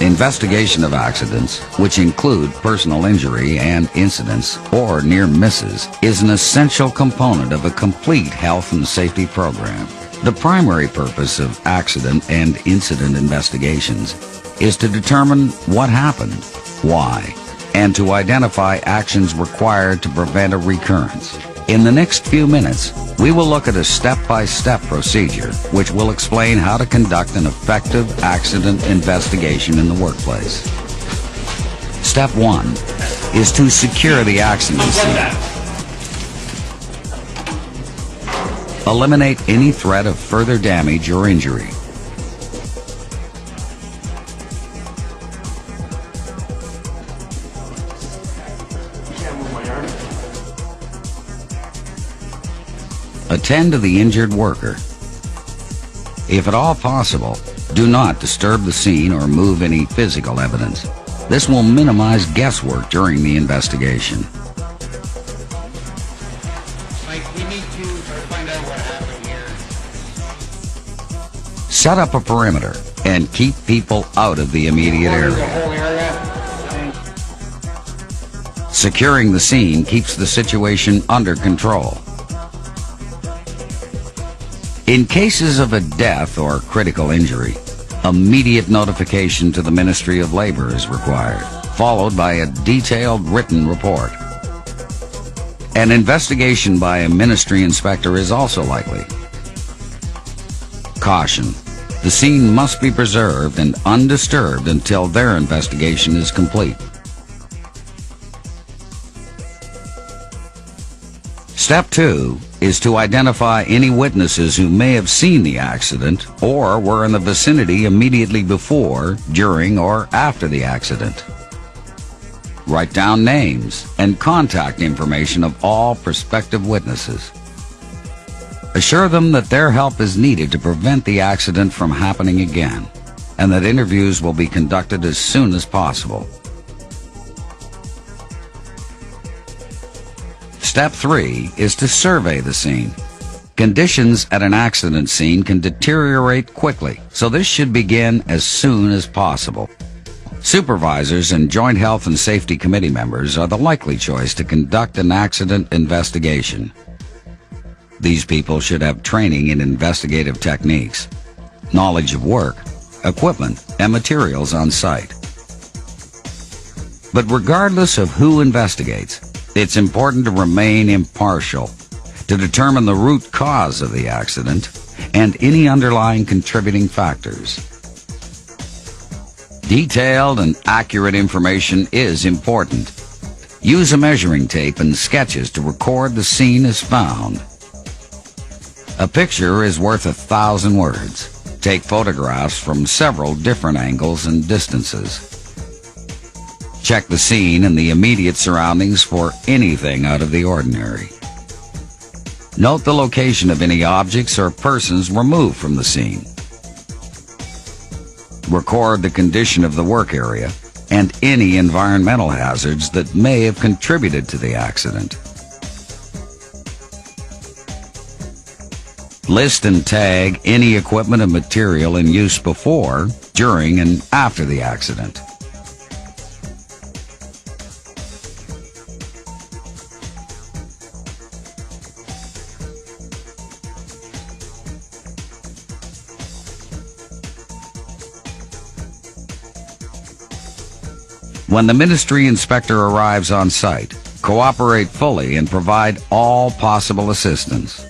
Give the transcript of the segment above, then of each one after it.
Investigation of accidents, which include personal injury and incidents or near misses, is an essential component of a complete health and safety program. The primary purpose of accident and incident investigations is to determine what happened, why, and to identify actions required to prevent a recurrence. In the next few minutes, we will look at a step-by-step procedure which will explain how to conduct an effective accident investigation in the workplace. Step 1 is to secure the accident scene. Eliminate any threat of further damage or injury. Attend to the injured worker. If at all possible, do not disturb the scene or move any physical evidence. This will minimize guesswork during the investigation. Mike, we need to find out what happened here. Set up a perimeter and keep people out of the immediate area. Securing the scene keeps the situation under control. In cases of a death or critical injury, immediate notification to the Ministry of Labor is required, followed by a detailed written report. An investigation by a ministry inspector is also likely. Caution: the scene must be preserved and undisturbed until their investigation is complete. Step 2 is to identify any witnesses who may have seen the accident or were in the vicinity immediately before, during, or after the accident. Write down names and contact information of all prospective witnesses. Assure them that their help is needed to prevent the accident from happening again, and that interviews will be conducted as soon as possible. Step 3 is to survey the scene. Conditions at an accident scene can deteriorate quickly, so this should begin as soon as possible. Supervisors and Joint Health and Safety Committee members are the likely choice to conduct an accident investigation. These people should have training in investigative techniques, knowledge of work, equipment, and materials on site. But regardless of who investigates, it's important to remain impartial, to determine the root cause of the accident and any underlying contributing factors. Detailed and accurate information is important. Use a measuring tape and sketches to record the scene as found. A picture is worth 1,000 words. Take photographs from several different angles and distances. Check the scene and the immediate surroundings for anything out of the ordinary. Note the location of any objects or persons removed from the scene. Record the condition of the work area and any environmental hazards that may have contributed to the accident. List and tag any equipment and material in use before, during, and after the accident. When the ministry inspector arrives on site, cooperate fully and provide all possible assistance.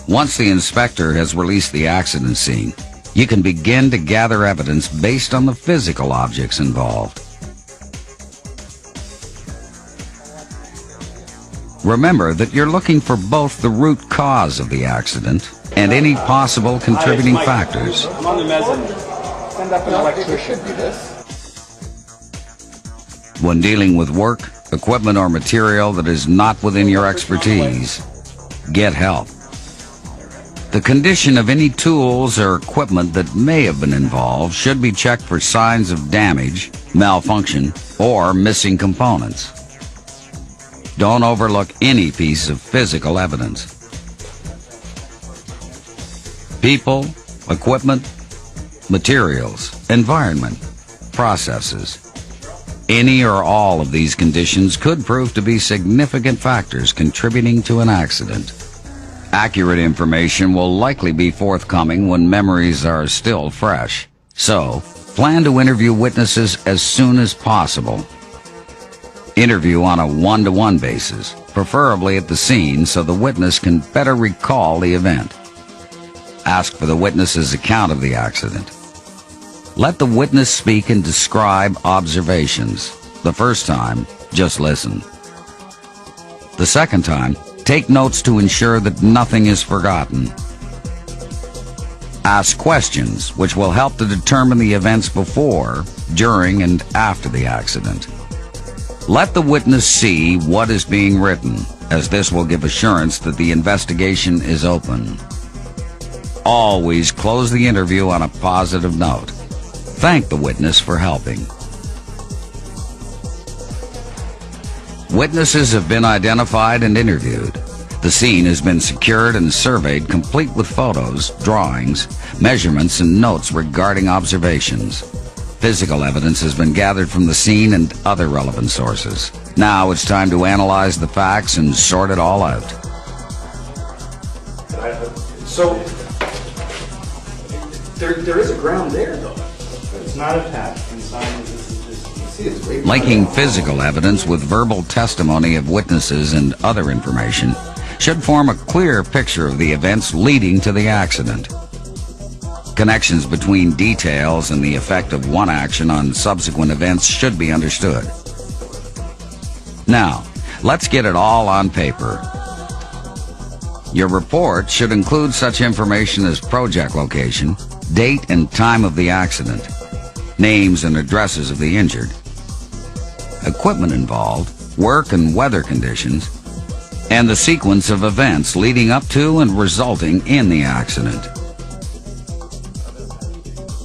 Once the inspector has released the accident scene, you can begin to gather evidence based on the physical objects involved. Remember that you're looking for both the root cause of the accident and any possible contributing factors. I'm on the mezzanine. Send up an electrician. When dealing with work, equipment, or material that is not within your expertise, get help. The condition of any tools or equipment that may have been involved should be checked for signs of damage, malfunction, or missing components. Don't overlook any piece of physical evidence. people, equipment, materials, environment, processes. Any or all of these conditions could prove to be significant factors contributing to an accident. Accurate information will likely be forthcoming when memories are still fresh. So, plan to interview witnesses as soon as possible. Interview on a one-to-one basis, preferably at the scene so the witness can better recall the event. Ask for the witness's account of the accident. Let the witness speak and describe observations. The first time, just listen. The second time, take notes to ensure that nothing is forgotten. Ask questions which will help to determine the events before, during, and after the accident. Let the witness see what is being written, as this will give assurance that the investigation is open. Always close the interview on a positive note. Thank the witness for helping. Witnesses have been identified and interviewed. The scene has been secured and surveyed, complete with photos, drawings, measurements, and notes regarding observations. Physical evidence has been gathered from the scene and other relevant sources. Now it's time to analyze the facts and sort it all out. So, there is a ground there, though. It's not attached. Inside, this is just, you see it's right. Linking physical evidence with verbal testimony of witnesses and other information should form a clear picture of the events leading to the accident. Connections between details and the effect of one action on subsequent events should be understood. Now, let's get it all on paper. Your report should include such information as project location, date and time of the accident, names and addresses of the injured, equipment involved, work and weather conditions, and the sequence of events leading up to and resulting in the accident.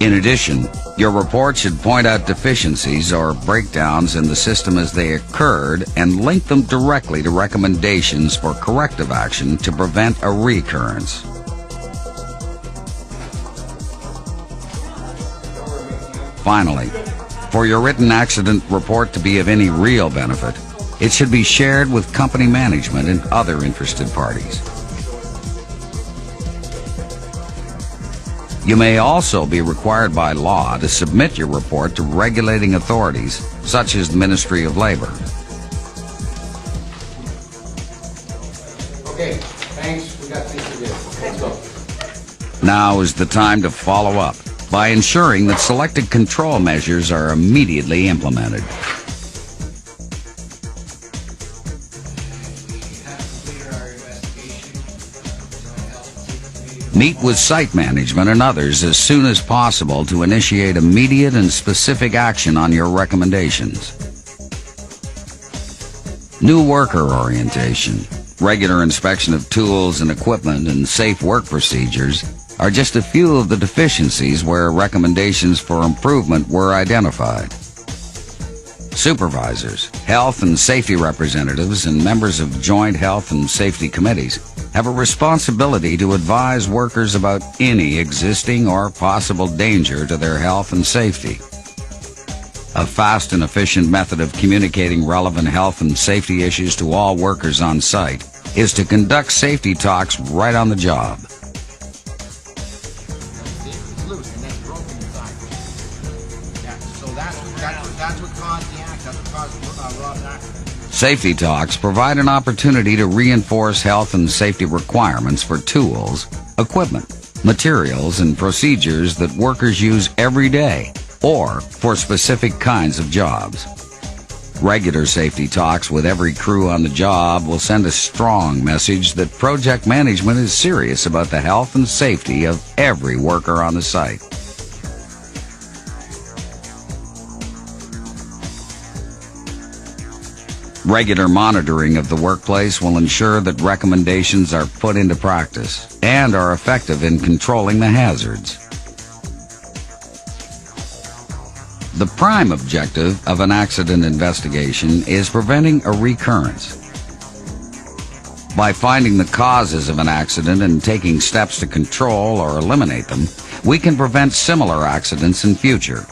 In addition, your report should point out deficiencies or breakdowns in the system as they occurred and link them directly to recommendations for corrective action to prevent a recurrence. Finally, for your written accident report to be of any real benefit, it should be shared with company management and other interested parties. You may also be required by law to submit your report to regulating authorities, such as the Ministry of Labor. Okay, thanks. We got things to do. Let's go. Now is the time to follow up by ensuring that selected control measures are immediately implemented. Meet with site management and others as soon as possible to initiate immediate and specific action on your recommendations. New worker orientation, regular inspection of tools and equipment, and safe work procedures are just a few of the deficiencies where recommendations for improvement were identified. Supervisors, health and safety representatives, and members of joint health and safety committees have a responsibility to advise workers about any existing or possible danger to their health and safety. A fast and efficient method of communicating relevant health and safety issues to all workers on site is to conduct safety talks right on the job. It's loose and then broken inside. Yeah, so that's what caused the accident. That's what caused Rob's accident. Safety talks provide an opportunity to reinforce health and safety requirements for tools, equipment, materials, and procedures that workers use every day or for specific kinds of jobs. Regular safety talks with every crew on the job will send a strong message that project management is serious about the health and safety of every worker on the site. Regular monitoring of the workplace will ensure that recommendations are put into practice and are effective in controlling the hazards. The prime objective of an accident investigation is preventing a recurrence. By finding the causes of an accident and taking steps to control or eliminate them, we can prevent similar accidents in future.